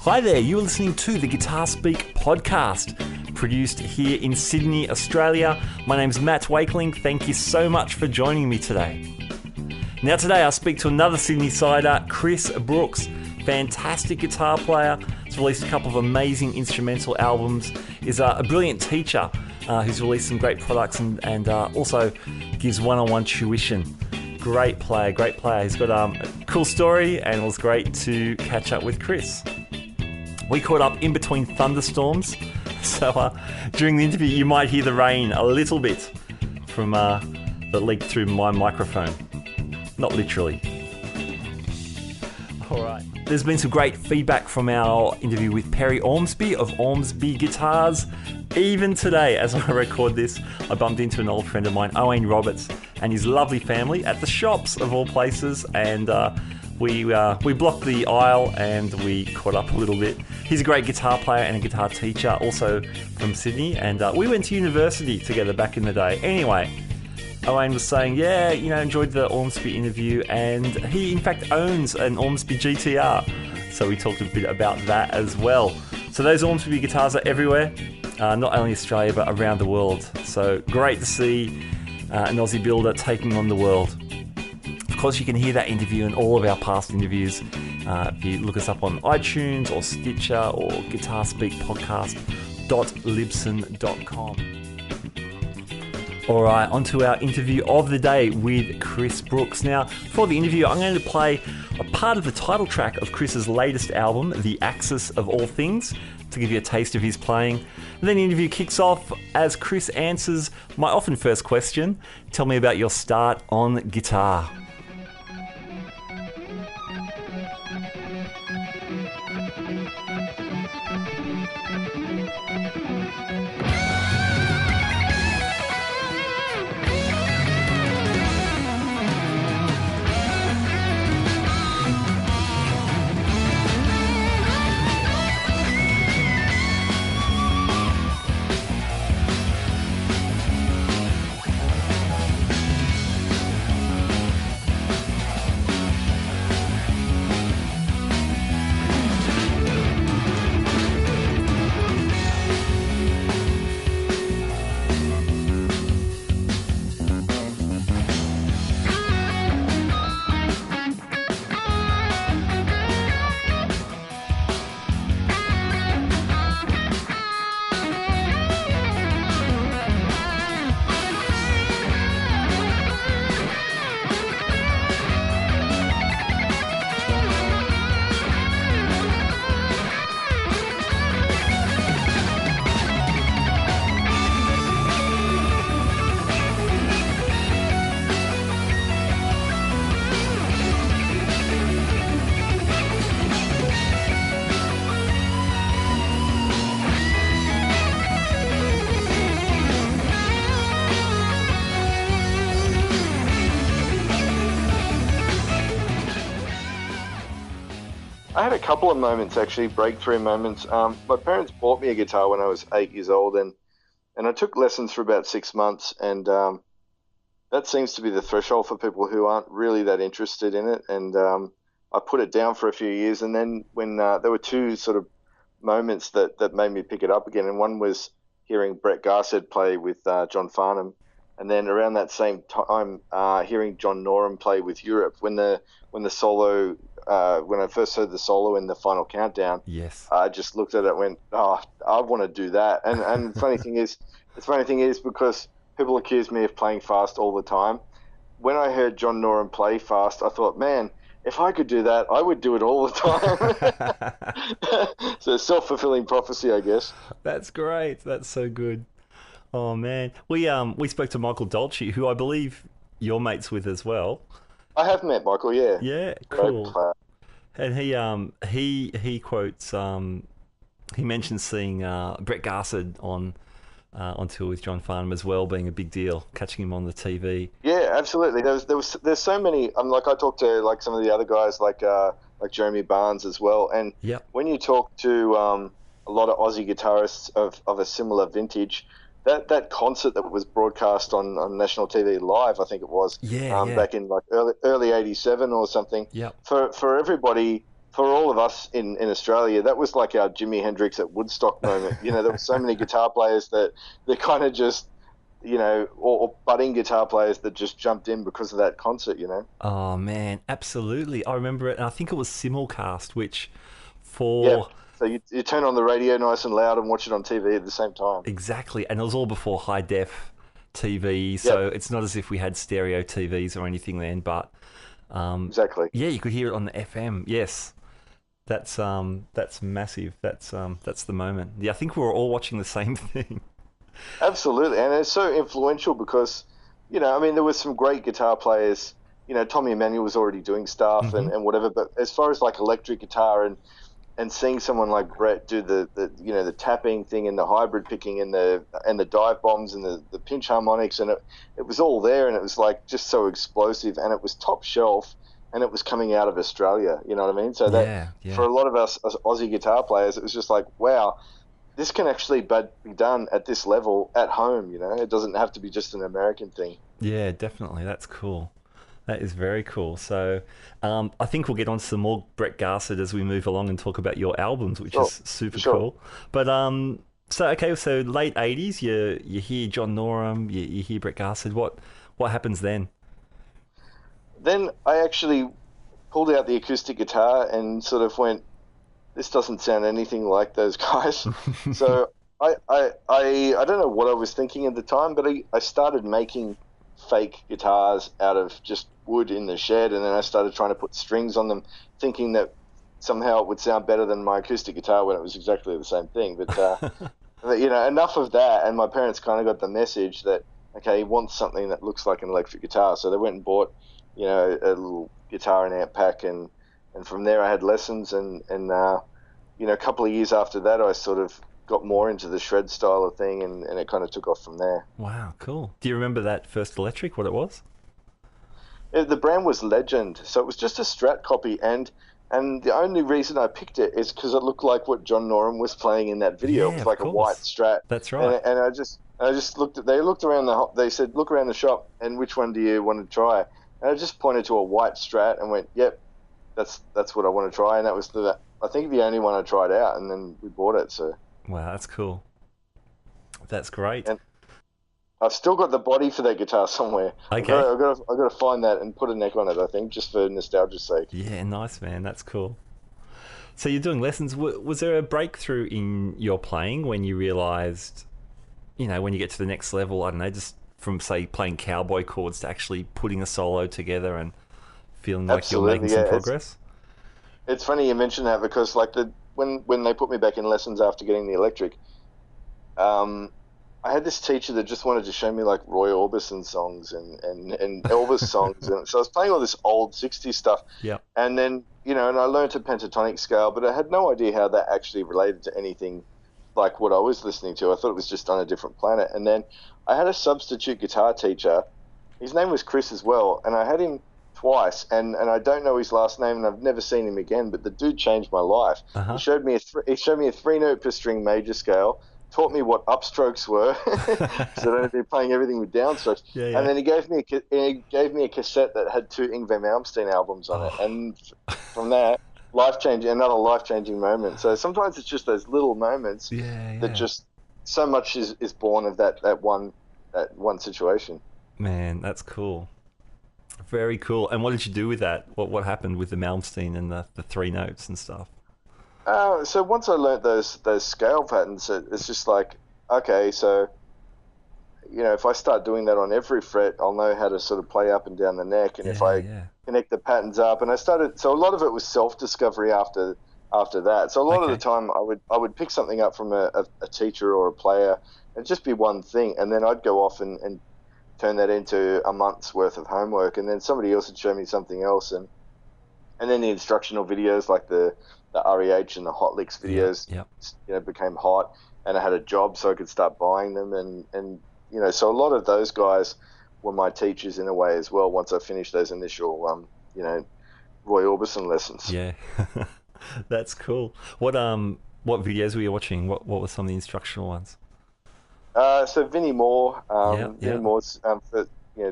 Hi there, you're listening to the Guitar Speak podcast, produced here in Sydney, Australia. My name's Matt Wakeling. Thank you so much for joining me today. Now today I speak to another Sydney-sider, Chris Brooks. Fantastic guitar player. He's released a couple of amazing instrumental albums. Is a brilliant teacher who's released some great products and also gives one-on-one tuition. Great player. He's got a cool story and it was great to catch up with Chris. We caught up in between thunderstorms, so during the interview you might hear the rain a little bit from that leaked through my microphone. Not literally. Alright. There's been some great feedback from our interview with Perry Ormsby of Ormsby Guitars. Even today, as I record this, I bumped into an old friend of mine, Owen Roberts, and his lovely family at the shops of all places, and we blocked the aisle and we caught up a little bit. He's a great guitar player and a guitar teacher, also from Sydney, and we went to university together back in the day. Anyway, Owen was saying, enjoyed the Ormsby interview, and he in fact owns an Ormsby GTR. So we talked a bit about that as well. So those Ormsby guitars are everywhere, not only Australia but around the world. So great to see an Aussie builder taking on the world. Of course, you can hear that interview and all of our past interviews if you look us up on iTunes or Stitcher or guitarspeakpodcast.libsyn.com. Alright, on to our interview of the day with Chris Brooks. Now, for the interview, I'm going to play a part of the title track of Chris's latest album, The Axis of All Things, to give you a taste of his playing. And then the interview kicks off as Chris answers my often first question: tell me about your start on guitar. I had a couple of moments, actually, breakthrough moments. My parents bought me a guitar when I was 8 years old, and I took lessons for about 6 months, and that seems to be the threshold for people who aren't really that interested in it. And I put it down for a few years, and then when there were two sort of moments that made me pick it up again, and one was hearing Brett Garsed play with John Farnham, and then around that same time hearing John Norum play with Europe when the solo. When I first heard the solo in the Final Countdown, yes, I just looked at it and went, "Oh, I want to do that." And the funny thing is because people accuse me of playing fast all the time. When I heard John Norum play fast, I thought, man, if I could do that, I would do it all the time. So self-fulfilling prophecy, I guess. That's great. That's so good. Oh man, we spoke to Michael Dolce, who I believe you're mates with as well. I have met Michael, yeah. Yeah, cool. And he quotes he mentions seeing Brett Garsed on tour with John Farnham as well, being a big deal, catching him on the TV. Yeah, absolutely. There's so many. Like I talked to like some of the other guys like Jeremy Barnes as well, and when you talk to a lot of Aussie guitarists of a similar vintage, that concert that was broadcast on national TV live, I think it was, back in like early '87 or something. Yep. For everybody, for all of us in Australia, that was like our Jimi Hendrix at Woodstock moment. There were so many guitar players that they kind of just, or budding guitar players that just jumped in because of that concert. Oh man, absolutely. I remember it, and I think it was simulcast, which Yeah. for So you turn on the radio nice and loud and watch it on TV at the same time. exactly, and it was all before high def TV, so Yep, it's not as if we had stereo TVs or anything then, but exactly. yeah, you could hear it on the FM. Yes, that's massive. That's the moment. Yeah, I think we were all watching the same thing. Absolutely. And it's so influential because, I mean, there was some great guitar players. Tommy Emmanuel was already doing stuff Hmm. and whatever. But as far as like electric guitar and seeing someone like Brett do the tapping thing and the hybrid picking and the dive bombs and the pinch harmonics, and it was all there, and it was like just so explosive, and it was top shelf, and it was coming out of Australia. You know what I mean? So that Yeah, for yeah, a lot of us as Aussie guitar players, it was just like, wow, this can actually be done at this level at home. It doesn't have to be just an American thing. yeah, definitely. That's cool. That is very cool. So, I think we'll get on to some more Brett Garsed as we move along and talk about your albums, which Sure, is super for sure. cool. But so okay, so late '80s, you hear John Norum, you hear Brett Garsed. What happens then? Then I actually pulled out the acoustic guitar and sort of went, this doesn't sound anything like those guys. So I don't know what I was thinking at the time, but I started making fake guitars out of just wood in the shed, and then I started trying to put strings on them, thinking that somehow it would sound better than my acoustic guitar when it was exactly the same thing. But enough of that, and my parents kind of got the message that okay, he wants something that looks like an electric guitar, so they went and bought a little guitar and amp pack, and from there I had lessons, and a couple of years after that, I sort of got more into the shred style of thing, and it kind of took off from there. Wow, cool. Do you remember that first electric? What it was? The brand was Legend, so it was just a Strat copy, and the only reason I picked it is because it looked like what John Norum was playing in that video. It Yeah, was of like a white course. Strat, That's and right. I just looked at they looked around they said look around the shop and which one do you want to try? And I just pointed to a white Strat and went, yep, that's what I want to try, and that was I think the only one I tried out, and then we bought it. So Wow, that's cool. That's great. and I've still got the body for that guitar somewhere. Okay. I've got to find that and put a neck on it. I think just for nostalgia's sake. Yeah, nice man. That's cool. So you're doing lessons. Was there a breakthrough in your playing when you realized, when you get to the next level, I don't know, just from say playing cowboy chords to actually putting a solo together and feeling like you're making Absolutely, some yeah. progress? It's funny you mention that because like when they put me back in lessons after getting the electric, um, I had this teacher that just wanted to show me like Roy Orbison songs and Elvis songs, and so I was playing all this old '60s stuff, Yep. and then and I learned a pentatonic scale, but I had no idea how that actually related to anything like what I was listening to. I thought it was just on a different planet, and then I had a substitute guitar teacher. His name was Chris as well, and I had him twice, and I don't know his last name, and I've never seen him again. But the dude changed my life. Uh He huh. showed me he showed me a 3 note per string major scale, taught me what upstrokes were, so I don't be playing everything with downstrokes. Yeah, And yeah. then he gave me a cassette that had 2 Yngwie Malmsteen albums on it, Oh, and from that, another life changing moment. So sometimes it's just those little moments yeah, that yeah. just so much is born of that one situation. Man, that's cool. Very cool. And what did you do with that? What happened with the Malmsteen and the three notes and stuff? So once I learnt those scale patterns, it's just like, okay, so if I start doing that on every fret, I'll know how to sort of play up and down the neck, and if Yeah, I yeah. connect the patterns up, and I started, so a lot of it was self discovery after that. So a lot of the Okay. time, I would pick something up from a teacher or a player, and just be one thing, and then I'd go off and turn that into a month's worth of homework, and then somebody else would show me something else, and then the instructional videos like the REH and the Hot Licks Yep, videos, yep. became hot, and I had a job, so I could start buying them, and so a lot of those guys were my teachers in a way as well. Once I finished those initial, Roy Orbison lessons. Yeah. That's cool. What videos were you watching? What were some of the instructional ones? So Yeah, Vinnie yeah. Moore's for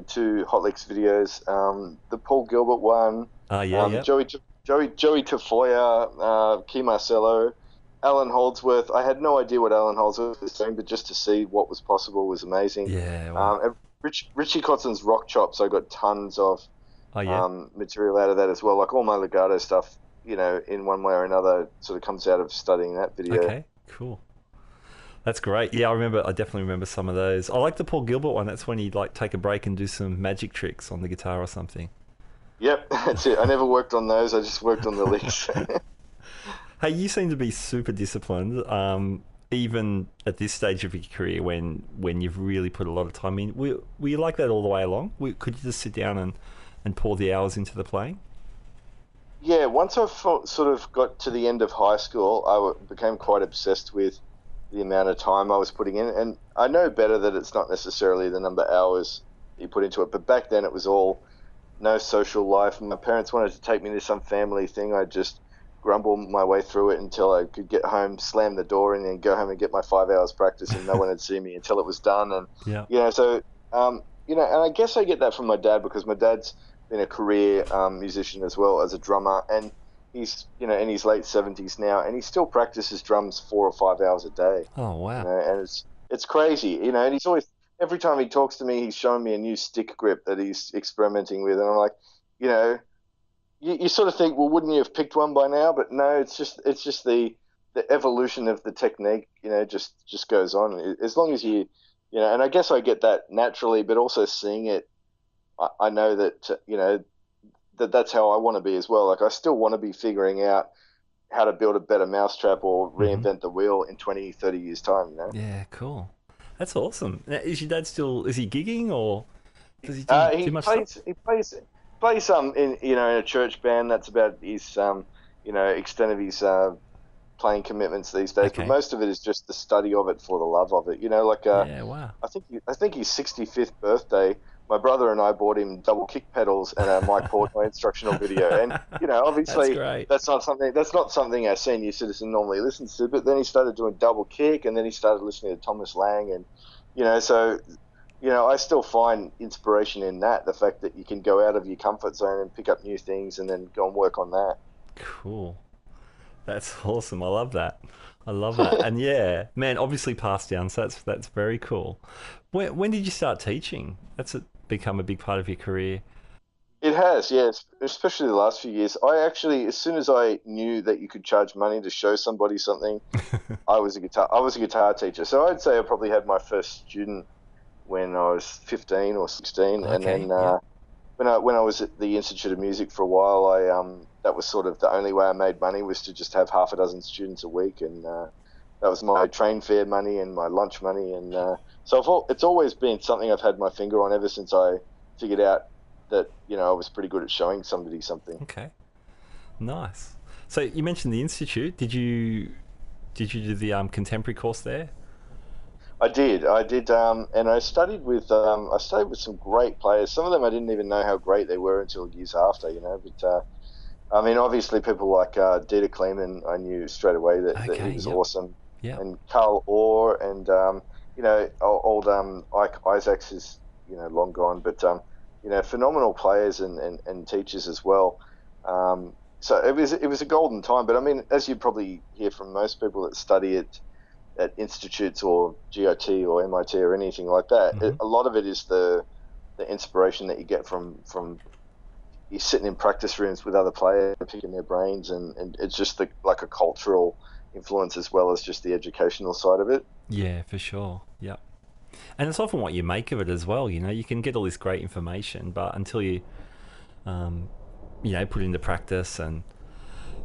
2 Hot Licks videos, the Paul Gilbert one, Yeah, yeah. Joey. Joey Tafoya, Key Marcello, Alan Holdsworth. I had no idea what Alan Holdsworth was doing, but just to see what was possible was amazing. Yeah. Wow. And Richie Kotzon's rock chops, I got tons of Oh yeah. material out of that as well. Like all my legato stuff, in one way or another, sort of comes out of studying that video. Okay. Cool. That's great. Yeah, I definitely remember some of those. I like the Paul Gilbert one. That's when he'd like take a break and do some magic tricks on the guitar or something. Yep, that's it. I never worked on those. I just worked on the licks. Hey, you seem to be super disciplined, even at this stage of your career when you've really put a lot of time in. Were you like that all the way along? Could you just sit down and pour the hours into the playing? Yeah, once sort of got to the end of high school, became quite obsessed with the amount of time I was putting in. And I know better that it's not necessarily the number of hours you put into it, but back then it was all no social life. And my parents wanted to take me to some family thing. I just grumble my way through it until I could get home, slam the door, and then go home and get my 5 hours practice, and no one would see me until it was done. And Yeah. so and I guess I get that from my dad because my dad's been a career musician as well as a drummer, and he's in his late 70s now, and he still practices drums 4 or 5 hours a day. Oh wow. And it's crazy, and he's always every time he talks to me, he's showing me a new stick grip that he's experimenting with, and I'm like, you sort of think, well, wouldn't you have picked one by now? But no, it's just the evolution of the technique, just goes on. As long as and I guess I get that naturally, but also seeing it, I know that, that's how I want to be as well. Like I still want to be figuring out how to build a better mousetrap or reinvent the wheel in 20, 30 years time. Yeah, cool. That's awesome. Now, is your dad is he gigging or does he He do much stuff? plays in a church band. That's about his extent of his playing commitments these days. Okay. But most of it is just the study of it for the love of it. Yeah, wow. I think his 65th birthday, my brother and I bought him double kick pedals and a Mike Portnoy instructional video. And obviously that's not something our senior citizen normally listens to. But then he started doing double kick, and then he started listening to Thomas Lang, and so I still find inspiration in that. The fact that you can go out of your comfort zone and pick up new things, and then go and work on that. Cool. That's awesome. I love that. And yeah, man, obviously passed down. So that's very cool. When did you start teaching? Become a big part of your career. It has, yes, especially the last few years. I actually, as soon as I knew that you could charge money to show somebody something, I was a guitar teacher. So I'd say I probably had my first student when I was 15 or 16, Okay, and then yeah. when I was at the Institute of Music for a while, that was sort of the only way I made money was to just have half a dozen students a week, and that was my train fare money and my lunch money, and so it's always been something I've had my finger on ever since I figured out that I was pretty good at showing somebody something. Okay. Nice. So you mentioned the institute. Did you do the contemporary course there? I did, and I studied with some great players. Some of them I didn't even know how great they were until years after, But I mean, obviously people like Dieter Kleeman, I knew straight away that he was awesome. Yeah. And Carl Orr and old Ike Isaacs is long gone, but phenomenal players and teachers as well. So it was a golden time. But I mean, as you probably hear from most people that study at institutes or GIT or MIT or anything like that, a lot of it is the inspiration that you get from you sitting in practice rooms with other players and picking their brains, and it's just like a cultural influence as well as just the educational side of it. Yeah, for sure. Yeah. And it's often what you make of it as well. You can get all this great information, but until you, put it into practice and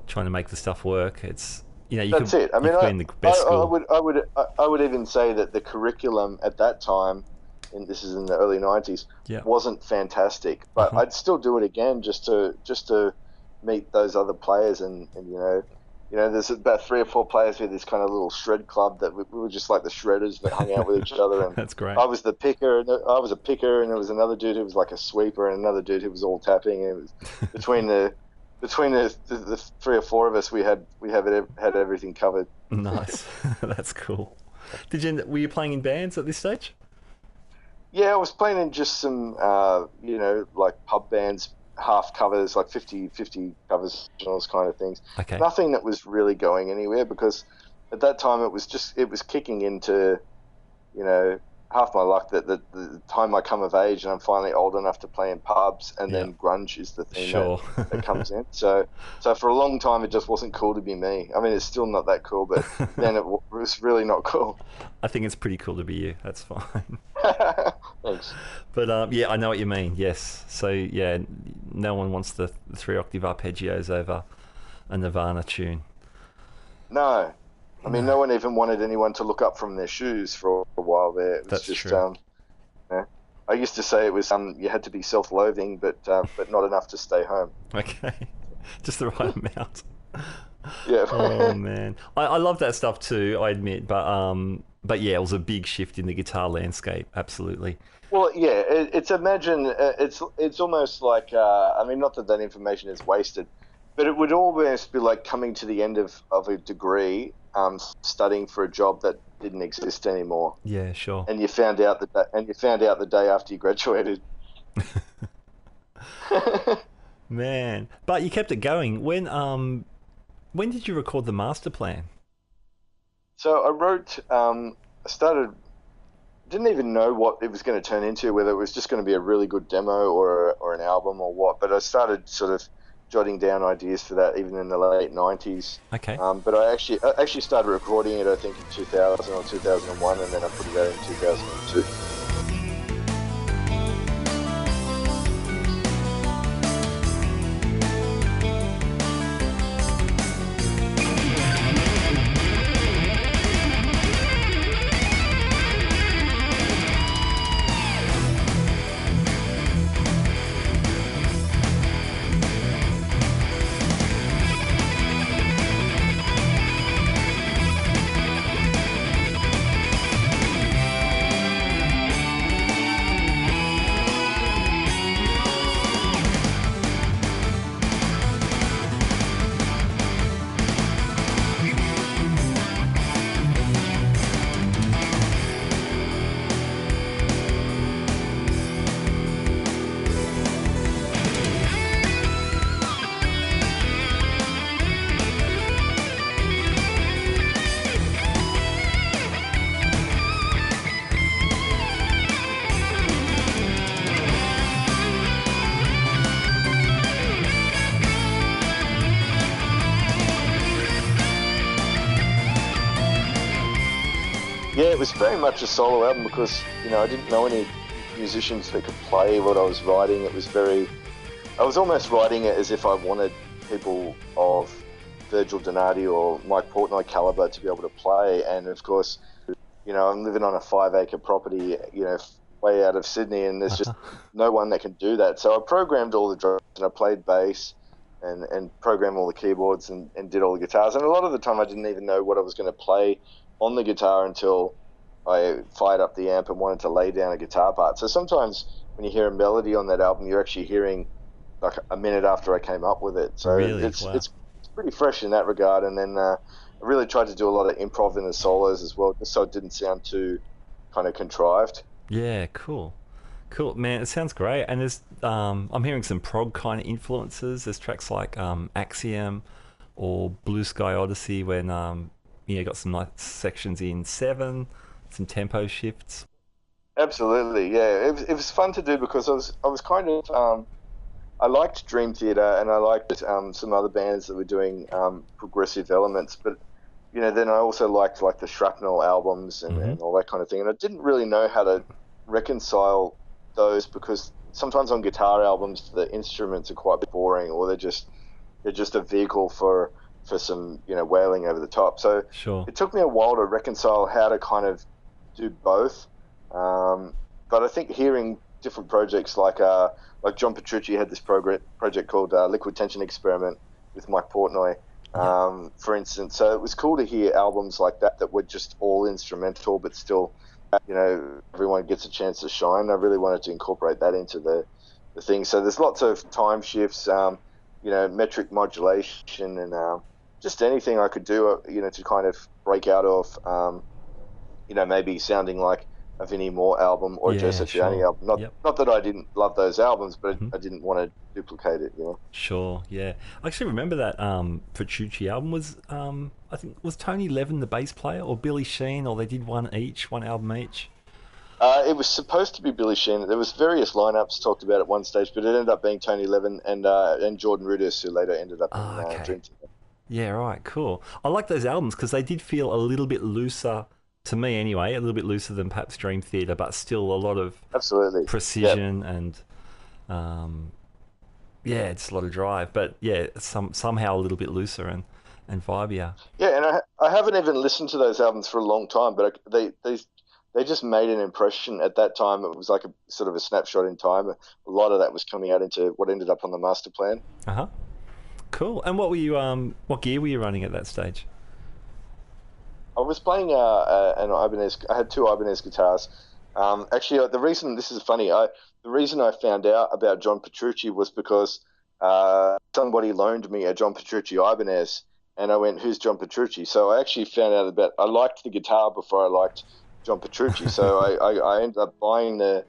trying to make the stuff work, it's That's it. I mean, you could be in the best school. I would even say that the curriculum at that time, and this is in the early 90s, Yeah. wasn't fantastic. But I'd still do it again just to meet those other players, and there's about 3 or 4 players with this kind of little shred club that we were just like the shredders that hung out with each other. And That's great. I was the picker, and I was a picker, and there was another dude who was like a sweeper, and another dude who was all tapping. And it was between the 3 or 4 of us, we had everything covered. Nice. That's cool. Were you playing in bands at this stage? Yeah, I was playing in just some like pub bands half covers, like 50-50 covers, and those kind of things. Okay. Nothing that was really going anywhere, because at that time it was kicking into, you know, half my luck that the time I come of age and I'm finally old enough to play in pubs, and Yeah. then grunge is the thing Sure. that comes in. So for a long time it just wasn't cool to be me. I mean, it's still not that cool, but then it was really not cool. I think it's pretty cool to be you. That's fine. Thanks. But yeah, I know what you mean. Yes. So yeah, no one wants the 3-octave arpeggios over a Nirvana tune. No. I mean, no one even wanted anyone to look up from their shoes for a while there. It was That's just, true. yeah. I used to say it was you had to be self-loathing, but not enough to stay home. Okay. Just the right amount. Yeah. Oh man, I love that stuff too. I admit, but yeah, it was a big shift in the guitar landscape. Absolutely. Well, yeah. It's almost like I mean, not that information is wasted, but it would almost be like coming to the end of a degree, studying for a job that didn't exist anymore, Yeah, sure. and you found out the day after you graduated. Man, but you kept it going. When did you record the master plan? So I wrote, I started, didn't even know what it was going to turn into, whether it was just going to be a really good demo or an album or what. But I started sort of jotting down ideas for that even in the late 90s. Okay. But I actually started recording it, I think, in 2000 or 2001, and then I put it out in 2002. Yeah, it was very much a solo album because, I didn't know any musicians that could play what I was writing. I was almost writing it as if I wanted people of Virgil Donati or Mike Portnoy caliber to be able to play. And of course, I'm living on a 5-acre property, way out of Sydney, and there's just no one that can do that. So I programmed all the drums and I played bass and programmed all the keyboards and did all the guitars. And a lot of the time I didn't even know what I was going to play on the guitar until I fired up the amp and wanted to lay down a guitar part. So sometimes when you hear a melody on that album, you're actually hearing like a minute after I came up with it. So Really? it's Wow. it's pretty fresh in that regard. And then I really tried to do a lot of improv in the solos as well, just so it didn't sound too kind of contrived. Yeah, cool. Cool, man. It sounds great. And there's, I'm hearing some prog kind of influences. There's tracks like Axiom or Blue Sky Odyssey when got some nice sections in 7, some tempo shifts. Absolutely, yeah. It was fun to do because I was kind of I liked Dream Theater and I liked some other bands that were doing progressive elements, but then I also liked like the Shrapnel albums and all that kind of thing, and I didn't really know how to reconcile those because sometimes on guitar albums the instruments are quite boring or they're just a vehicle for some wailing over the top. So Sure. it took me a while to reconcile how to kind of do both. But I think hearing different projects like John Petrucci had this project called Liquid Tension Experiment with Mike Portnoy, for instance. So it was cool to hear albums like that were just all instrumental, but still, everyone gets a chance to shine. I really wanted to incorporate that into the thing. So there's lots of time shifts, metric modulation, and just anything I could do, to kind of break out of, maybe sounding like a Vinnie Moore album or a Joe Yeah, Satriani sure. album. Not Yep. not that I didn't love those albums, but Mhm. I didn't want to duplicate it. You know. Sure, yeah. I actually remember that Petrucci album was I think was Tony Levin the bass player or Billy Sheehan, or they did one each, one album each. It was supposed to be Billy Sheehan. There was various lineups talked about at one stage, but it ended up being Tony Levin and Jordan Rudess, who later ended up in Ah, okay. Dream Theater. Yeah, right, cool. I like those albums because they did feel a little bit looser to me anyway, a little bit looser than perhaps Dream Theater, but still a lot of Absolutely. Yeah. precision and um, yeah, it's a lot of drive, but yeah, somehow a little bit looser and vibier. Yeah, and I haven't even listened to those albums for a long time, but they just made an impression at that time. It was like a sort of a snapshot in time. A lot of that was coming out into what ended up on the master plan. Uh huh. Cool. And what gear were you running at that stage? I was playing an Ibanez. I had two Ibanez guitars. Actually, the reason this is funny, the reason I found out about John Petrucci was because somebody loaned me a John Petrucci Ibanez, and I went, "Who's John Petrucci?" So I actually found out about. I liked the guitar before I liked John Petrucci, so I ended up buying the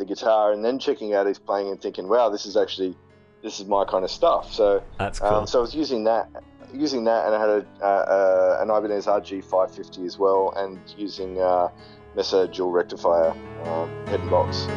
guitar and then checking out his playing and thinking, "Wow, this is my kind of stuff." So That's cool. so I was using that, and I had an Ibanez RG 550 as well, and using Mesa dual rectifier head and box.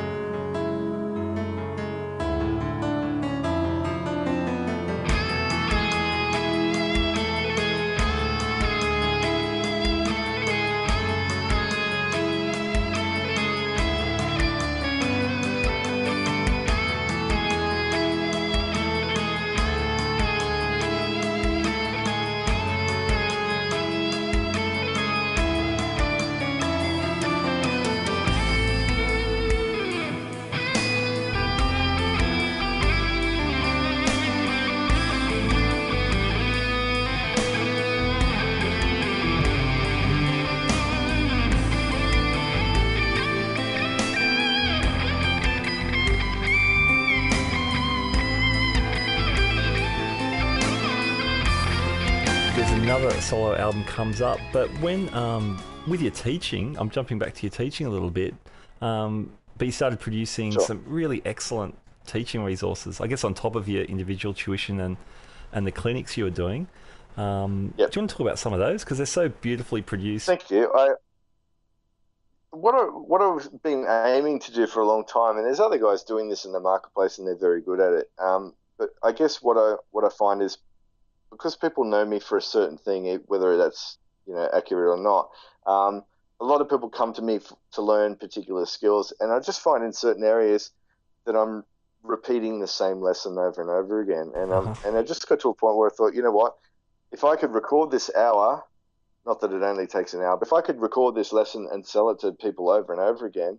There's another solo album comes up, but when with your teaching, I'm jumping back to your teaching a little bit, but you started producing Sure. some really excellent teaching resources, I guess on top of your individual tuition and the clinics you were doing. Do Yep. you want to talk about some of those? Because they're so beautifully produced. Thank you. What I've been aiming to do for a long time, and there's other guys doing this in the marketplace, and they're very good at it. But I guess what I find is because people know me for a certain thing, whether that's accurate or not. A lot of people come to me to learn particular skills, and I just find in certain areas that I'm repeating the same lesson over and over again. Uh-huh. And I just got to a point where I thought, you know what, if I could record this hour, not that it only takes an hour, but if I could record this lesson and sell it to people over and over again,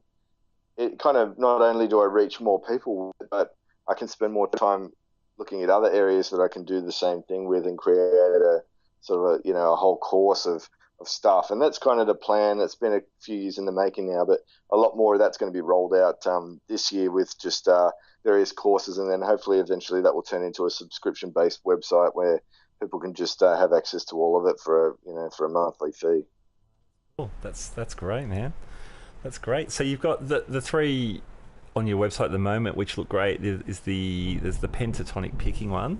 it kind of not only do I reach more people, but I can spend more time looking at other areas that I can do the same thing with and create a sort of a whole course of stuff. And that's kind of the plan. It's been a few years in the making now, but a lot more of that's going to be rolled out this year with just various courses, and then hopefully eventually that will turn into a subscription-based website where people can just have access to all of it for a monthly fee. Cool. That's great, man. That's great. So you've got the three on your website at the moment, which look great. There's the pentatonic picking one,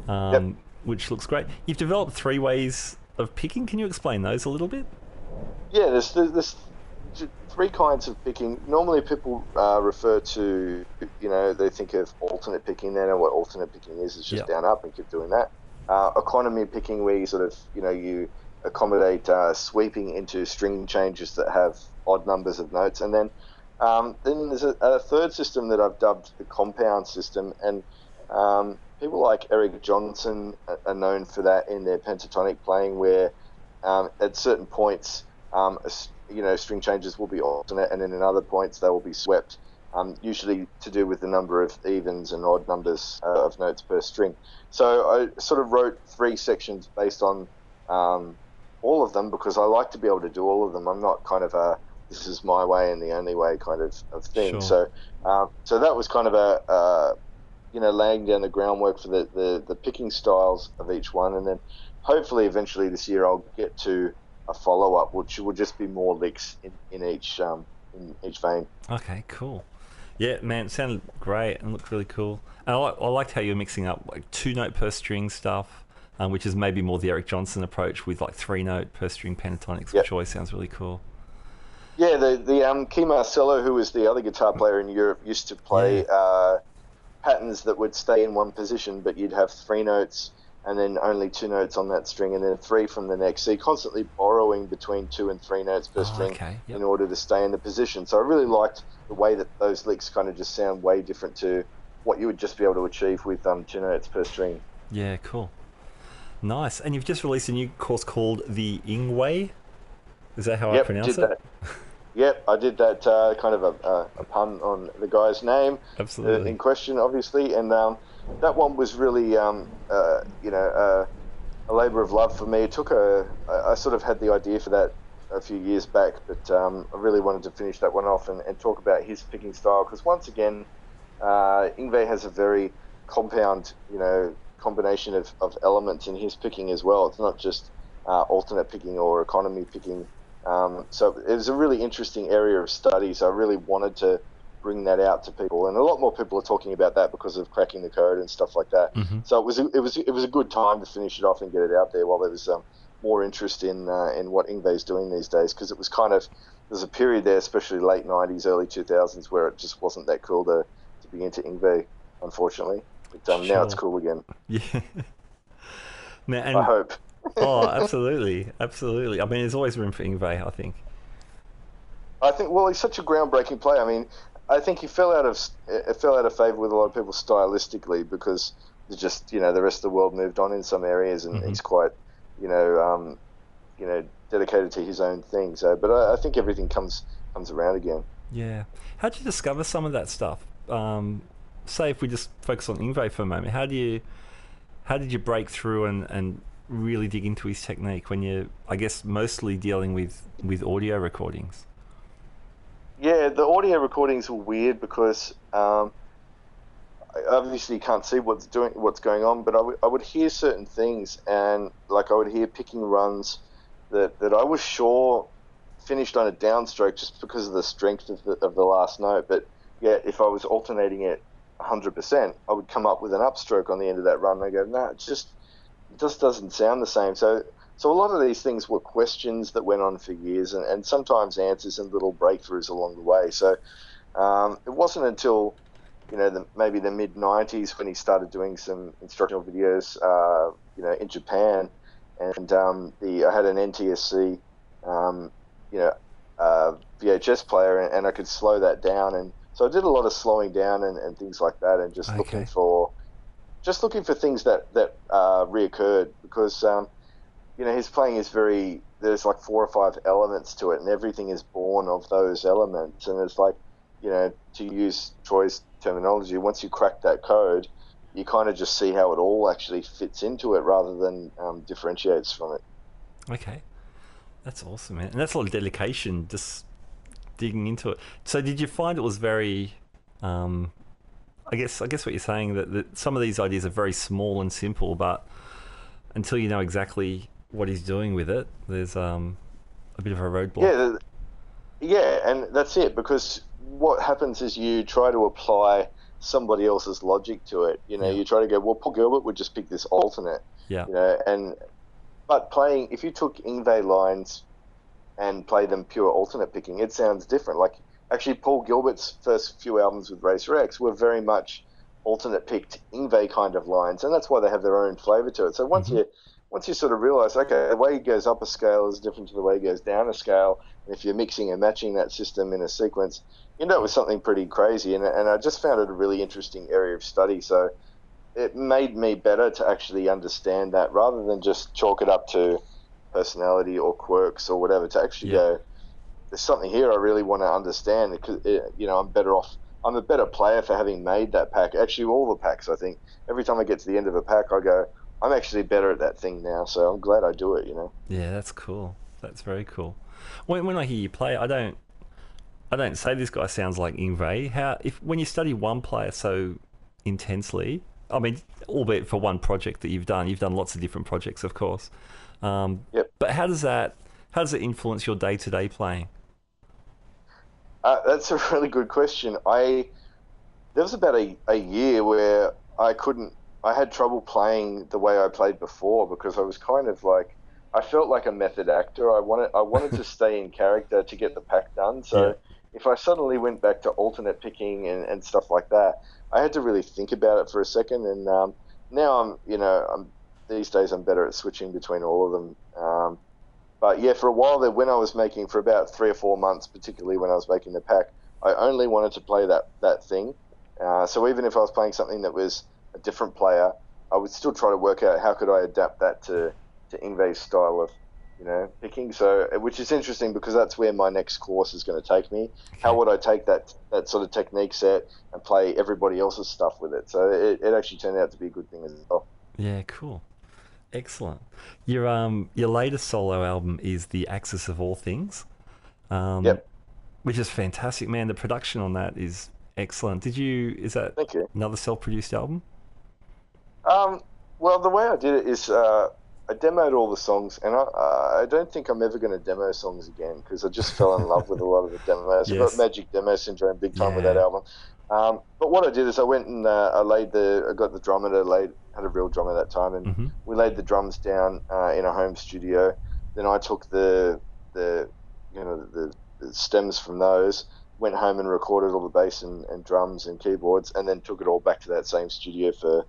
Yep. which looks great. You've developed three ways of picking. Can you explain those a little bit? Yeah, there's three kinds of picking. Normally, people refer to, they think of alternate picking. They know what alternate picking is. It's just Yeah. down up and keep doing that. Economy picking, where you sort of, you accommodate sweeping into string changes that have odd numbers of notes, and then there's a third system that I've dubbed the compound system, and people like Eric Johnson are known for that in their pentatonic playing, where at certain points, string changes will be alternate, and then in other points they will be swept, usually to do with the number of evens and odd numbers of notes per string. So I sort of wrote three sections based on all of them because I like to be able to do all of them. I'm not kind of a this is my way and the only way kind of thing. Sure. So that was kind of laying down the groundwork for the picking styles of each one, and then hopefully eventually this year I'll get to a follow up, which would just be more licks in each vein. Okay, cool. Yeah, man, it sounded great and looked really cool. And I liked how you're mixing up like 2 note per string stuff, which is maybe more the Eric Johnson approach with like 3 note per string pentatonics, Yep. which always sounds really cool. Yeah, the Key Marcello, who was the other guitar player in Europe, used to Yeah. play patterns that would stay in one position, but you'd have 3 notes and then only 2 notes on that string, and then three from the next. So you're constantly borrowing between 2 and 3 notes per Oh, string okay. Yep. in order to stay in the position. So I really liked the way that those licks kind of just sound way different to what you would just be able to achieve with 2 notes per string. Yeah, cool. Nice. And you've just released a new course called the Yngwie. Is that how I Yep, pronounce did it? that. Yep, I did that kind of a pun on the guy's name Absolutely. in question, obviously, and that one was really, a labour of love for me. It took I sort of had the idea for that a few years back, but I really wanted to finish that one off and talk about his picking style because once again, Yngwie has a very compound, combination of elements in his picking as well. It's not just alternate picking or economy picking. So it was a really interesting area of study. So I really wanted to bring that out to people, and a lot more people are talking about that because of cracking the code and stuff like that. Hmm. So it was a good time to finish it off and get it out there while there was more interest in what Yngwie's doing these days because it was kind of there's a period there, especially late '90s, early 2000s, where it just wasn't that cool to be into Yngwie, unfortunately. But now it's Sure. cool again. Yeah. Now, I and hope. oh, absolutely, absolutely. I mean, there's always room for Yngwie, I think. I think well, he's such a groundbreaking player. I mean, I think he fell out of favor with a lot of people stylistically because there's just the rest of the world moved on in some areas, and Hmm. he's quite you know um, dedicated to his own thing. So, but I think everything comes around again. Yeah. How'd you discover some of that stuff? Say if we just focus on Yngwie for a moment, how did you break through and really dig into his technique when you're, I guess, mostly dealing with audio recordings? Yeah, the audio recordings were weird because I obviously can't see what's going on, but I would hear certain things and like I would hear picking runs that I was sure finished on a downstroke just because of the strength of the last note. But yeah, if I was alternating it 100%, I would come up with an upstroke on the end of that run. And I go, no, it just doesn't sound the same. So a lot of these things were questions that went on for years, and sometimes answers and little breakthroughs along the way. So it wasn't until maybe the mid '90s when he started doing some instructional videos, in Japan, and the I had an NTSC, you know, VHS player, and I could slow that down, and so I did a lot of slowing down and things like that, and Okay. just looking for things that reoccurred because his playing is very there's like 4 or 5 elements to it, and everything is born of those elements, and it's like to use Troy's terminology, once you crack that code, you kind of just see how it all actually fits into it rather than differentiates from it. Okay. That's awesome, man. And that's a lot of dedication, just digging into it. So did you find it was very um, I guess what you're saying that some of these ideas are very small and simple, but until you know exactly what he's doing with it, there's a bit of a roadblock. Yeah, yeah, and that's it because what happens is you try to apply somebody else's logic to it. Yeah. You try to go, well, Paul Gilbert would just pick this alternate, Yeah. and but playing if you took Ingve lines and play them pure alternate picking, it sounds different. Like actually, Paul Gilbert's first few albums with Racer X were very much alternate picked Ingve kind of lines, and that's why they have their own flavor to it. So Hmm. once you sort of realize, okay, the way he goes up a scale is different to the way he goes down a scale, and if you're mixing and matching that system in a sequence, it was something pretty crazy, and I just found it a really interesting area of study. So it made me better to actually understand that rather than just chalk it up to personality or quirks or whatever. To actually Yeah. go, there's something here I really want to understand because I'm better off. I'm a better player for having made that pack. Actually, all the packs, I think. Every time I get to the end of a pack, I go, I'm actually better at that thing now. So I'm glad I do it. Yeah, that's cool. That's very cool. When I hear you play, I don't say this guy sounds like Yngwie. How if when you study one player so intensely, I mean, albeit for one project that you've done lots of different projects, of course. Yep. But how does that How does it influence your day-to-day playing? That's a really good question. There was about a year where I had trouble playing the way I played before because I was kind of like, I felt like a method actor. I wanted to stay in character to get the pack done. Yeah. So if I suddenly went back to alternate picking and stuff like that, I had to really think about it for a second. And now these days I'm better at switching between all of them. But yeah, for a while there, when I was making for about 3 or 4 months, particularly when I was making the pack, I only wanted to play that thing. So even if I was playing something that was a different player, I would still try to work out how could I adapt that to Yngwie's style of picking. So which is interesting because that's where my next course is going to take me. Okay. How would I take that sort of technique set and play everybody else's stuff with it? So it actually turned out to be a good thing as well. Yeah, cool. Excellent. Your latest solo album is The Axis of All Things, Yep. which is fantastic, man. The production on that is excellent. Is that Thank you. another self-produced album? Well, the way I did it is I demoed all the songs, and I don't think I'm ever going to demo songs again because I just fell in love with a lot of the demos. I've Yes. got Magic Demo Syndrome big time with Yeah. that album. But what I did is I went and I got the drummer had a real drummer that time, and Mm-hmm. we laid the drums down in a home studio. Then I took the stems from those, went home and recorded all the bass and drums and keyboards, and then took it all back to that same studio for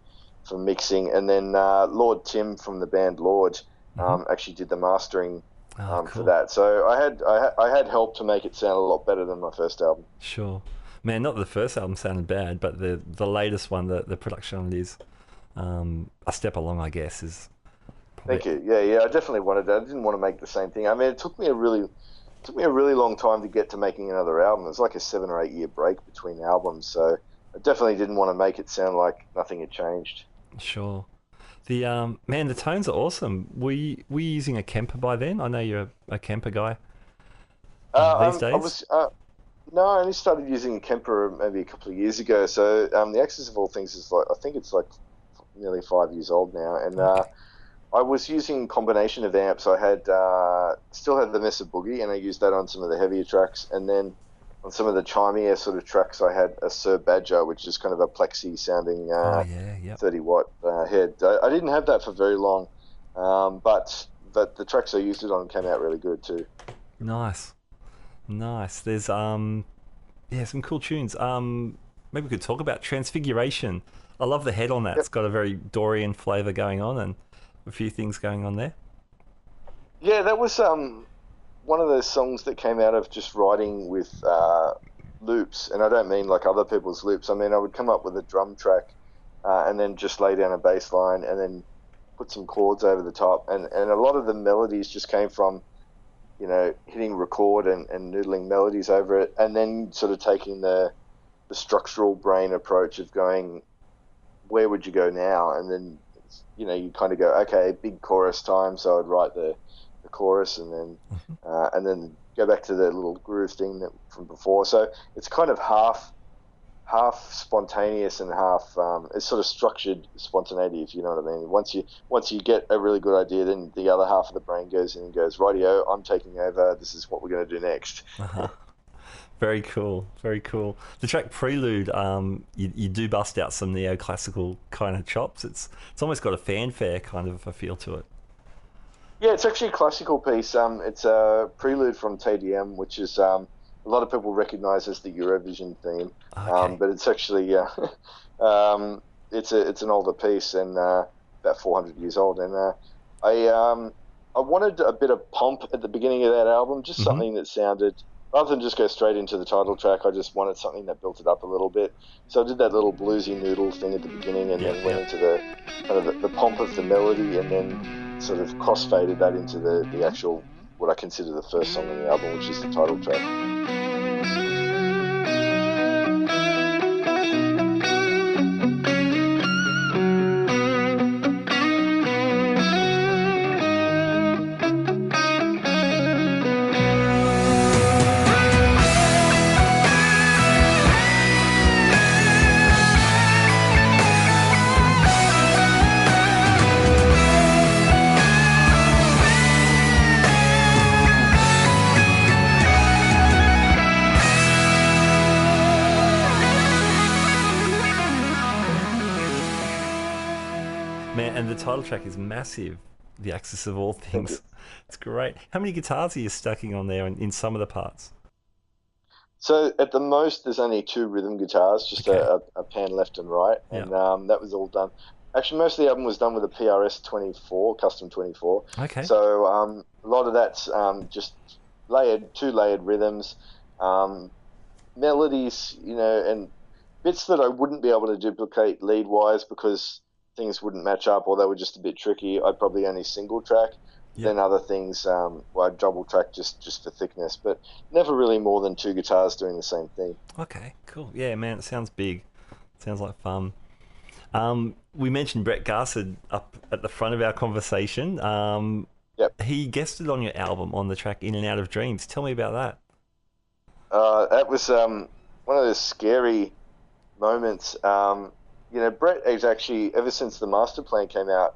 mixing. And then Lord Tim from the band Lord actually did the mastering Oh, for cool. that. So I had help to make it sound a lot better than my first album. Sure. Man, not that the first album sounded bad, but the latest one, the production on it is a step along, I guess, is probably... Thank you. Yeah, I definitely wanted that. I didn't want to make the same thing. I mean, it took me a really long time to get to making another album. It was like a 7 or 8 year break between albums. So I definitely didn't want to make it sound like nothing had changed. Sure. Man, the tones are awesome. Were you using a Kemper by then? I know you're a Kemper guy these days. No, I only started using Kemper maybe a couple of years ago. So the Axis of All Things is I think it's like nearly 5 years old now, and Okay. I was using a combination of amps. I had still had the Mesa Boogie, and I used that on some of the heavier tracks, and then on some of the chimier sort of tracks, I had a Sir Badger, which is kind of a plexi sounding Oh, yeah, yep. 30-watt head. I didn't have that for very long, but the tracks I used it on came out really good too. Nice. There's some cool tunes. Maybe we could talk about Transfiguration. I love the head on that. Yep. It's got a very Dorian flavour going on and a few things going on there. Yeah, that was one of those songs that came out of just writing with loops, and I don't mean like other people's loops. I mean I would come up with a drum track and then just lay down a bass line and then put some chords over the top, and a lot of the melodies just came from hitting record and noodling melodies over it, and then sort of taking the structural brain approach of going, where would you go now? And then you kind of go, okay, big chorus time, so I'd write the chorus and then go back to the little groove thing from before. So it's kind of half spontaneous and half it's sort of structured spontaneity, if you know what I mean. Once you get a really good idea, then the other half of the brain goes in and goes, rightio, I'm taking over, this is what we're going to do next. Uh-huh. Very cool. The track Prelude, you do bust out some neoclassical kind of chops. It's almost got a fanfare kind of a feel to it. Yeah, it's actually a classical piece. It's a prelude from TDM, which is a lot of people recognise as the Eurovision theme. Okay. But it's actually it's an older piece and about 400 years old. And I wanted a bit of pomp at the beginning of that album, just something that sounded, rather than just go straight into the title track, I just wanted something that built it up a little bit. So I did that little bluesy noodle thing at the beginning, and then went into the kind of the pomp of the melody, and then sort of crossfaded that into the actual, what I consider the first song on the album, which is the title track. Man, and the title track is massive. The Axis of All Thank you. Things. It's great. How many guitars are you stacking on there in some of the parts? So at the most, there's only two rhythm guitars, just Okay. a pan left and right, Yeah. and that was all done. Actually, most of the album was done with a PRS 24, custom 24. Okay. So a lot of that's just two layered rhythms, um, melodies, and bits that I wouldn't be able to duplicate lead wise because things wouldn't match up or they were just a bit tricky. I'd probably only single track. Yep. Then other things, well, I'd double track just for thickness, but never really more than two guitars doing the same thing. Okay. Cool. Yeah, man. It sounds big. Sounds like fun. We mentioned Brett Garsed up at the front of our conversation. Yep. He guested on your album on the track "In and Out of Dreams." Tell me about that. That was one of the scary moments. Brett is actually, ever since the master plan came out,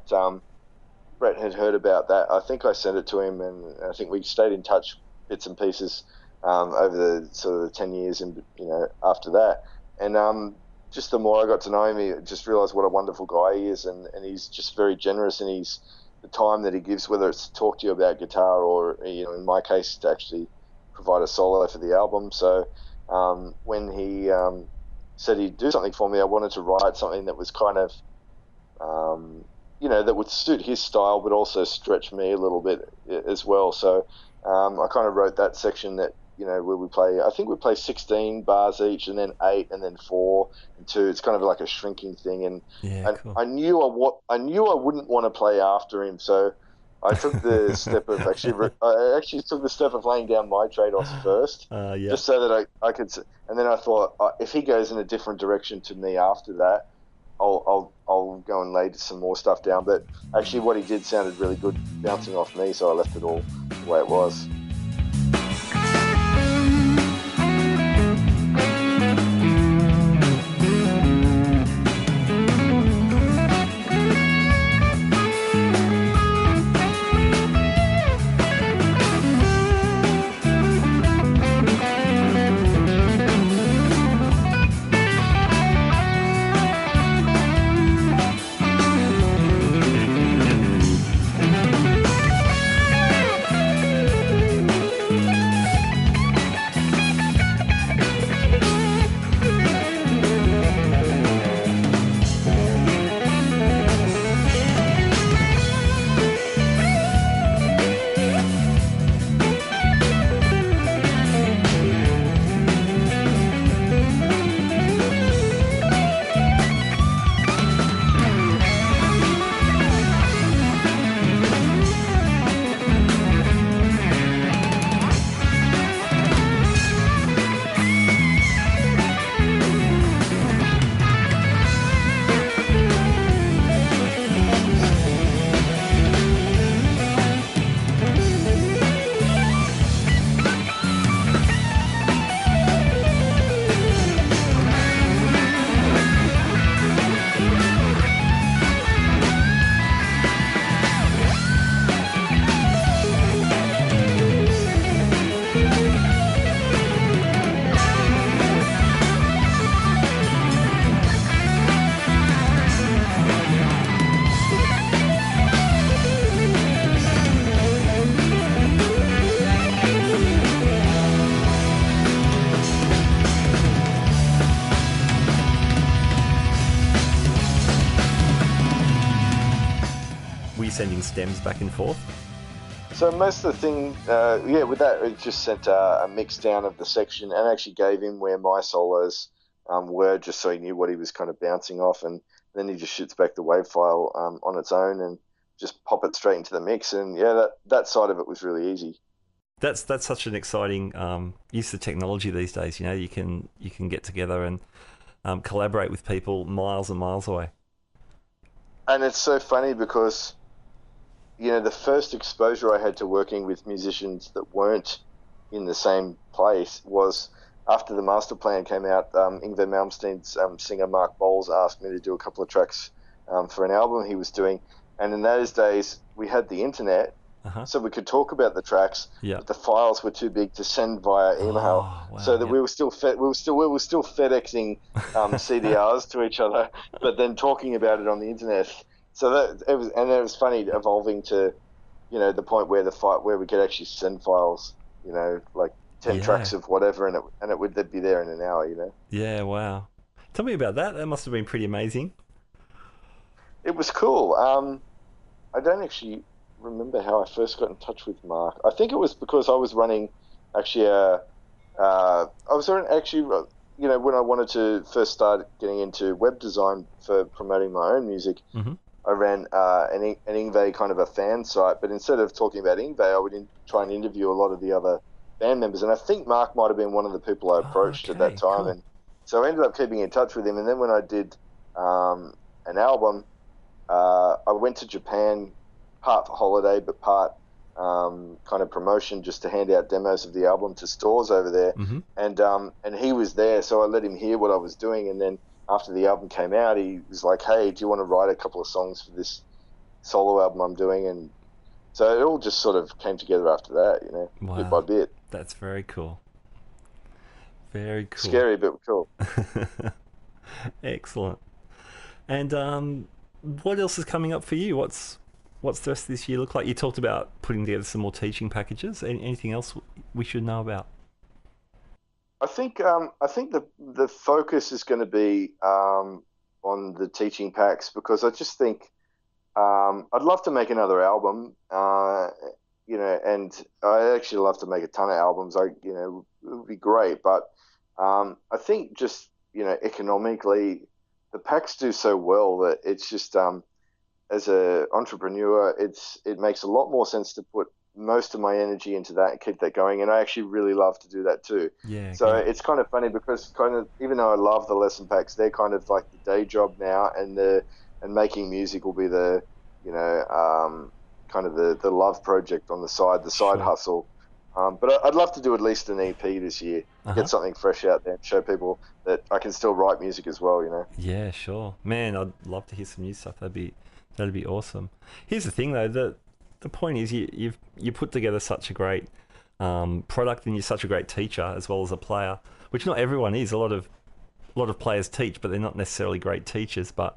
Brett had heard about that. I think I sent it to him, and I think we stayed in touch bits and pieces over the sort of the 10 years and after that. And just the more I got to know him, I just realised what a wonderful guy he is, and he's just very generous, and he's the time that he gives, whether it's to talk to you about guitar or in my case to actually provide a solo for the album. So when he said he'd do something for me, I wanted to write something that was kind of that would suit his style, but also stretch me a little bit as well. So I kind of wrote that section that, where we play, I think we play 16 bars each, and then 8, and then 4 and 2. It's kind of like a shrinking thing. And Yeah. Cool. I knew I wouldn't want to play after him. So I took the step of I actually took the step of laying down my trade-offs first, Yeah. just so that I could, and then I thought, if he goes in a different direction to me after that, I'll go and lay some more stuff down. But actually, what he did sounded really good bouncing off me, so I left it all the way it was. Sending stems back and forth? So most of the thing, with that, it just sent a mix down of the section and actually gave him where my solos were, just so he knew what he was kind of bouncing off, and then he just shoots back the wave file on its own and just pop it straight into the mix. And that side of it was really easy. That's such an exciting use of technology these days. You can get together and collaborate with people miles and miles away. And it's so funny because the first exposure I had to working with musicians that weren't in the same place was after the master plan came out. Yngwie Malmsteen's singer Mark Bowles asked me to do a couple of tracks for an album he was doing, and in those days we had the internet, so we could talk about the tracks, but the files were too big to send via email, so that we were still FedExing CDRs to each other, but then talking about it on the internet. So that it was funny evolving to, the point where where we could actually send files, like 10 tracks Yeah. of whatever, and it would they'd be there in an hour. Yeah, wow. Tell me about that. That must have been pretty amazing. It was cool. I don't actually remember how I first got in touch with Mark. I think it was because I was running actually I was running actually when I wanted to first start getting into web design for promoting my own music. Hmm. I ran an Yngwie kind of a fan site, but instead of talking about Yngwie, I would try and interview a lot of the other band members. And I think Mark might have been one of the people I Oh, approached at that okay, time. cool. And so I ended up keeping in touch with him. And then when I did an album, I went to Japan, part for holiday, but part kind of promotion, just to hand out demos of the album to stores over there. Hmm. And he was there, so I let him hear what I was doing. And then after the album came out, he was like, "Hey, do you want to write a couple of songs for this solo album I'm doing?" And so it all just sort of came together after that, bit by Wow, bit. that's very cool. Very cool. Scary, but cool. Excellent. And what else is coming up for you? What's the rest of this year look like? You talked about putting together some more teaching packages. Anything else we should know about? I think the focus is going to be on the teaching packs, because I just think I'd love to make another album, and I actually love to make a ton of albums. It would be great, but I think just economically, the packs do so well that it's just as a entrepreneur, it makes a lot more sense to put most of my energy into that and keep that going. And I actually really love to do that too. Yeah, So yeah, it's kind of funny, because kind of, even though I love the lesson packs, they're kind of like the day job now, and making music will be the kind of the love project on the side sure. hustle. But I'd love to do at least an EP this year, Uh huh. get something fresh out there, and show people that I can still write music as well. Yeah, sure. Man, I'd love to hear some new stuff. That'd be awesome. Here's the thing though, the point is you put together such a great product, and you're such a great teacher as well as a player, which not everyone is. A lot of players teach, but they're not necessarily great teachers. But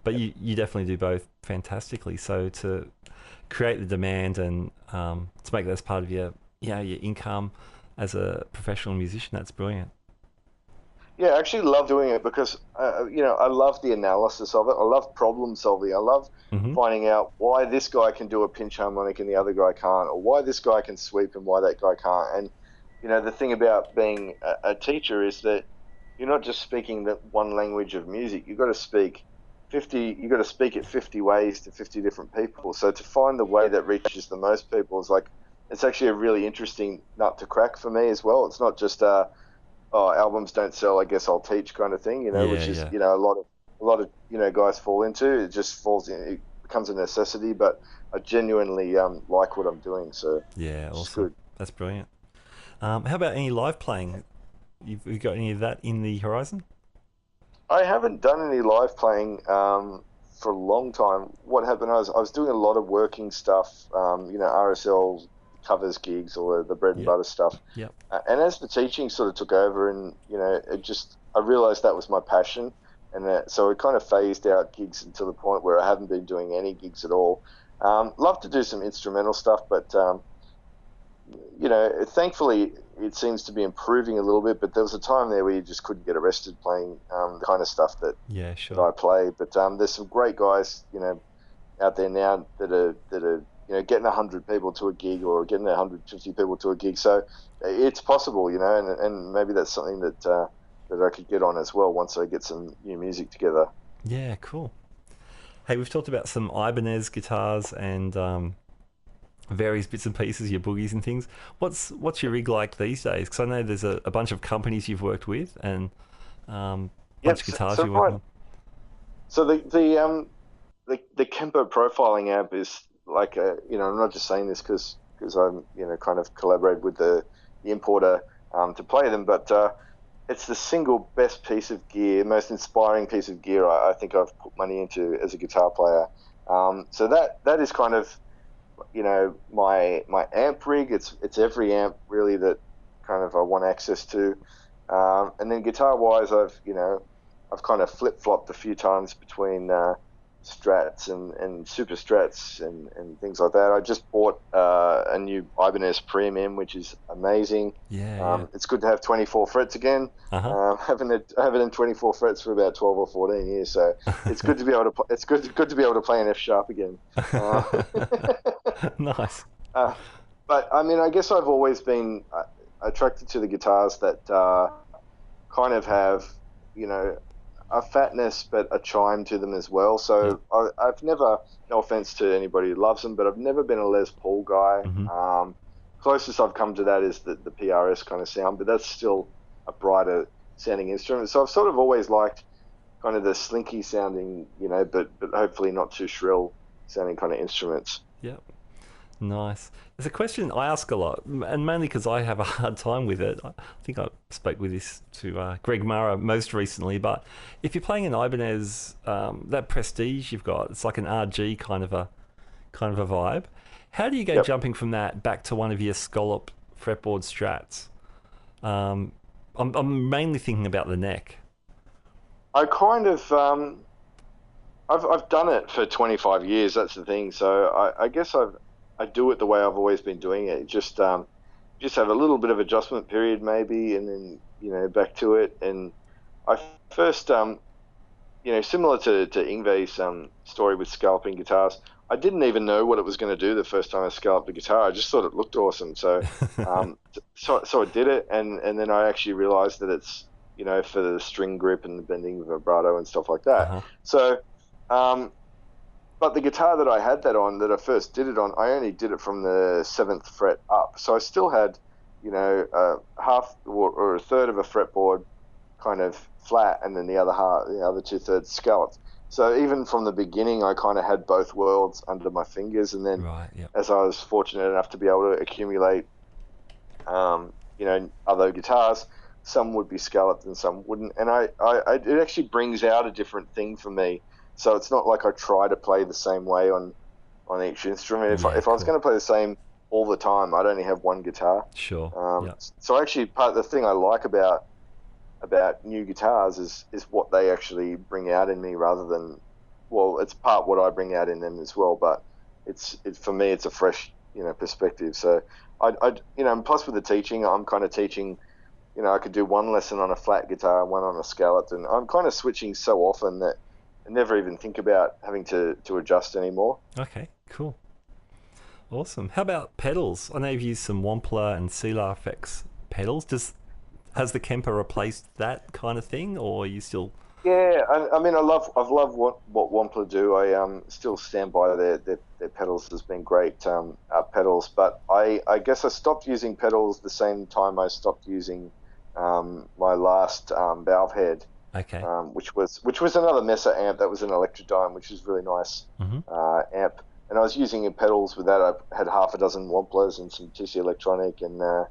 you definitely do both fantastically. So to create the demand and to make that as part of your income as a professional musician, that's brilliant. Yeah, I actually love doing it because I love the analysis of it. I love problem solving. I love Hmm. finding out why this guy can do a pinch harmonic and the other guy can't, or why this guy can sweep and why that guy can't. And the thing about being a teacher is that you're not just speaking that one language of music. You've got to speak 50. You've got to speak it 50 ways to 50 different people. So to find the way that reaches the most people is like, it's actually a really interesting nut to crack for me as well. It's not just oh, albums don't sell, I guess I'll teach kind of thing, Yeah, which is, yeah, a lot of guys fall into. It just falls in, it becomes a necessity, but I genuinely like what I'm doing, so yeah. it's Awesome. good. That's brilliant. How about any live playing? You got any of that in the horizon? I haven't done any live playing for a long time. What happened, I was doing a lot of working stuff, RSL covers gigs, or the bread and Yep. butter stuff. Yep. And as the teaching sort of took over, and I realized that was my passion, and so it kind of phased out gigs until the point where I haven't been doing any gigs at all. Love to do some instrumental stuff, but thankfully it seems to be improving a little bit. But there was a time there where you just couldn't get arrested playing the kind of stuff Yeah, that sure. I play. But there's some great guys, out there now that are getting 100 people to a gig, or getting 150 people to a gig. So it's possible, and maybe that's something that I could get on as well once I get some new music together. Yeah, cool. Hey, we've talked about some Ibanez guitars and various bits and pieces, your boogies and things. What's your rig like these days? Because I know there's a bunch of companies you've worked with, and bunch Yep. of So, guitars so you're working right. on. So the Kempo profiling amp is like I'm not just saying this because I'm kind of collaborated with the importer to play them, but it's the single best piece of gear, most inspiring piece of gear I think I've put money into as a guitar player. So that is kind of my amp rig. It's every amp really that kind of I want access to. And then guitar wise, I've kind of flip flopped a few times between strats and super strats and things like that. I just bought a new Ibanez Premium, which is amazing. Yeah. It's good to have 24 frets again. Haven't had 24 frets for about 12 or 14 years, so it's good to be able to it's good to be able to play an F sharp again. Nice. Uh, but I mean, I guess I've always been attracted to the guitars that kind of have, you know, a fatness but a chime to them as well. Yeah. So I've never, no offense to anybody who loves them, but I've never been a Les Paul guy. Closest I've come to that is the PRS kind of sound, but that's still a brighter sounding instrument. So I've sort of always liked kind of the slinky sounding, you know, but hopefully not too shrill sounding kind of instruments. Yep. Nice. It's a question I ask a lot, and mainly because I have a hard time with it. I think I spoke with this to Greg Mara most recently, but if you're playing an Ibanez, that Prestige you've got, it's like an RG kind of a vibe. How do you go jumping from that back to one of your scallop fretboard strats? I'm mainly thinking about the neck. I kind of, I've done it for 25 years. That's the thing. So I guess I do it the way I've always been doing it. Just have a little bit of adjustment period maybe, and then, you know, back to it. And I first, you know, similar to Yngwie's story with scalping guitars, I didn't even know what it was going to do the first time I scalped the guitar. I just thought it looked awesome. So, so I did it, and then I actually realized that it's, you know, for the string grip and the bending vibrato and stuff like that. So, but the guitar that I had that on, that I first did it on, I only did it from the 7th fret up. So I still had, you know, half or a third of a fretboard kind of flat, and then the other 2/3 scalloped. So even from the beginning, I kind of had both worlds under my fingers. And then as I was fortunate enough to be able to accumulate, you know, other guitars, some would be scalloped and some wouldn't. And it actually brings out a different thing for me. So it's not like I try to play the same way on each instrument. If I was going to play the same all the time, I'd only have one guitar. Sure. So actually, part of the thing I like about new guitars is what they actually bring out in me, rather than, well, it's part what I bring out in them as well. But it's for me, it's a fresh, you know, perspective. So I you know, and plus with the teaching, I'm kind of teaching. You know, I could do one lesson on a flat guitar, one on a scalloped, and I'm kind of switching so often that I never even think about having to adjust anymore. Okay, cool. Awesome. How about pedals? I know you've used some Wampler and Sealar effects pedals. Has the Kemper replaced that kind of thing, or are you still? Yeah, I mean, I've loved what Wampler do. I still stand by their pedals as being great pedals, but I guess I stopped using pedals the same time I stopped using my last valve head. Okay. Which was another Mesa amp. That was an Electrodyne, which is really nice amp. And I was using pedals with that. I had half a dozen Wamplers and some TC Electronic and a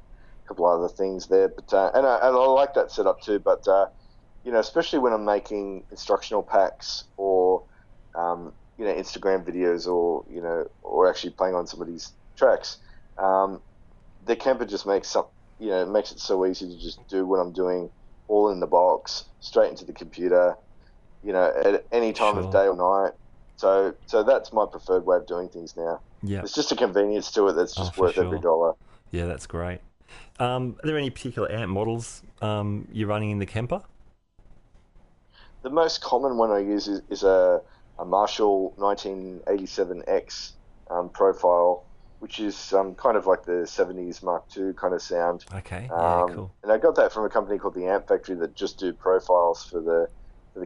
couple other things there. But and I like that setup too. But you know, especially when I'm making instructional packs or you know, Instagram videos, or, you know, or actually playing on somebody's tracks, the Kemper just makes it so easy to just do what I'm doing, all in the box, straight into the computer, you know, at any time of day or night. So that's my preferred way of doing things now. Yeah. It's just a convenience to it that's just worth every dollar. Yeah, that's great. Are there any particular amp models you're running in the Kemper? The most common one I use is a Marshall 1987X profile, which is kind of like the 70s Mark II kind of sound. Okay, yeah, cool. And I got that from a company called the Amp Factory that just do profiles for the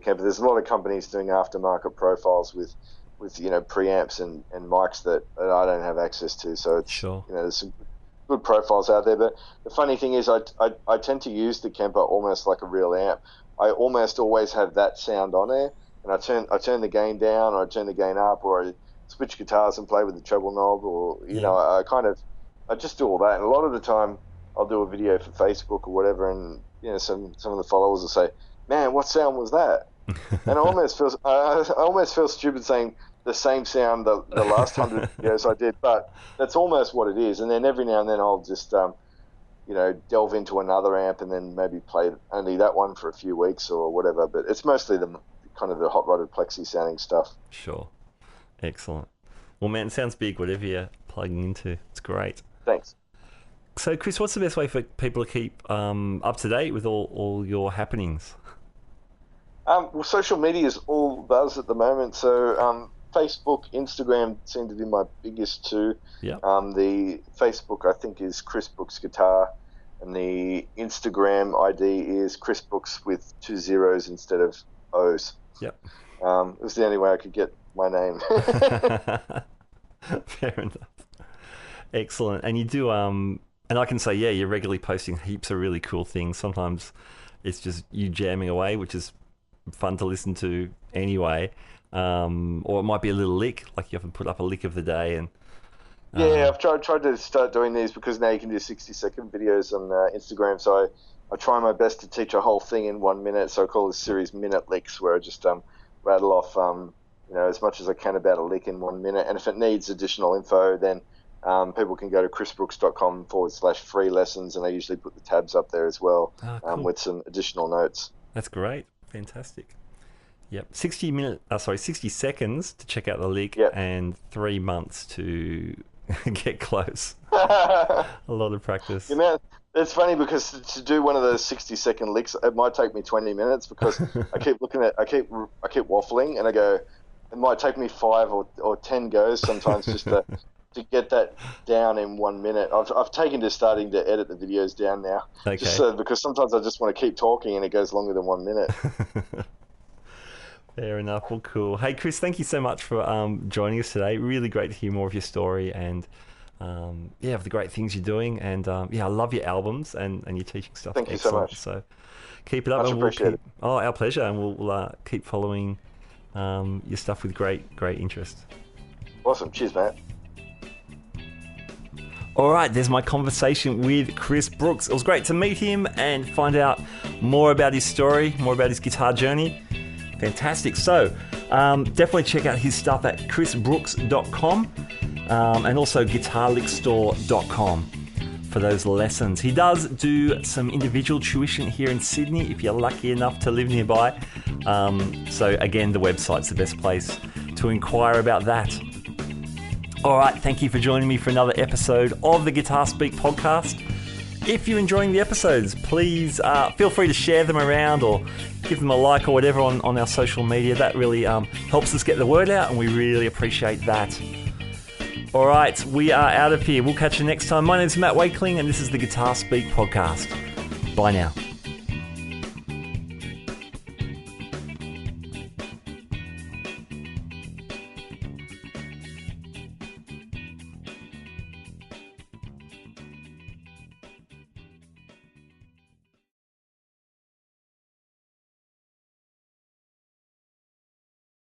Kemper. There's a lot of companies doing aftermarket profiles with you know, preamps and mics that I don't have access to. So it's, you know, there's some good profiles out there. But the funny thing is, I tend to use the Kemper almost like a real amp. I almost always have that sound on there, and I turn the gain down, or I turn the gain up, or I switch guitars and play with the treble knob, or you know, I just do all that. And a lot of the time, I'll do a video for Facebook or whatever, and you know, some of the followers will say, "Man, what sound was that?" And I almost feel stupid saying the same sound the last 100 videos I did, but that's almost what it is. And then every now and then I'll just you know, delve into another amp and then maybe play only that one for a few weeks or whatever. But it's mostly the kind of the hot rodded plexi sounding stuff. Sure. Excellent. Well, man, it sounds big, whatever you're plugging into. It's great. Thanks. So, Chris, what's the best way for people to keep up to date with all your happenings? Well, social media is all buzz at the moment. So Facebook, Instagram seem to be my biggest two. Yeah. The Facebook, I think, is Chris Brooks Guitar, and the Instagram ID is Chris Brooks with 2 zeros instead of O's. Yep. It was the only way I could get my name. Fair enough. Excellent. And you do, and I can say, yeah, you're regularly posting heaps of really cool things. Sometimes it's just you jamming away, which is fun to listen to anyway. Or it might be a little lick, like you often put up a lick of the day. And yeah, I've tried to start doing these because now you can do 60-second videos on Instagram. So I try my best to teach a whole thing in 1 minute. So I call this series Minute Licks, where I just rattle off as much as I can about a lick in 1 minute. And if it needs additional info, then people can go to chrisbrooks.com/free lessons, and I usually put the tabs up there as well. Cool. With some additional notes. That's great. Fantastic. Yep. 60 seconds to check out the lick, yep. And 3 months to get close. A lot of practice. You know, it's funny because to do one of those 60-second licks, it might take me 20 minutes because I keep waffling, and I go, it might take me 5 or 10 goes sometimes just to get that down in 1 minute. I've taken to starting to edit the videos down now. Okay. Just because sometimes I just want to keep talking and it goes longer than 1 minute. Fair enough. Well, cool. Hey, Chris, thank you so much for joining us today. Really great to hear more of your story and of the great things you're doing. And I love your albums and your teaching stuff. Thank you Excellent. so much. So keep it up. Much appreciated. Our pleasure. And we'll keep following your stuff with great interest. Awesome. Cheers, mate. All right, there's my conversation with Chris Brooks. It was great to meet him and find out more about his story, more about his guitar journey. Fantastic. So definitely check out his stuff at chrisbrooks.com and also guitarlickstore.com for those lessons. He does do some individual tuition here in Sydney if you're lucky enough to live nearby. So again, the website's the best place to inquire about that. All right, thank you for joining me for another episode of the Guitar Speak podcast. If you're enjoying the episodes, please feel free to share them around or give them a like or whatever on our social media. That really helps us get the word out, and we really appreciate that. All right, we are out of here. We'll catch you next time. My name's Matt Wakeling, and this is the Guitar Speak podcast. Bye now.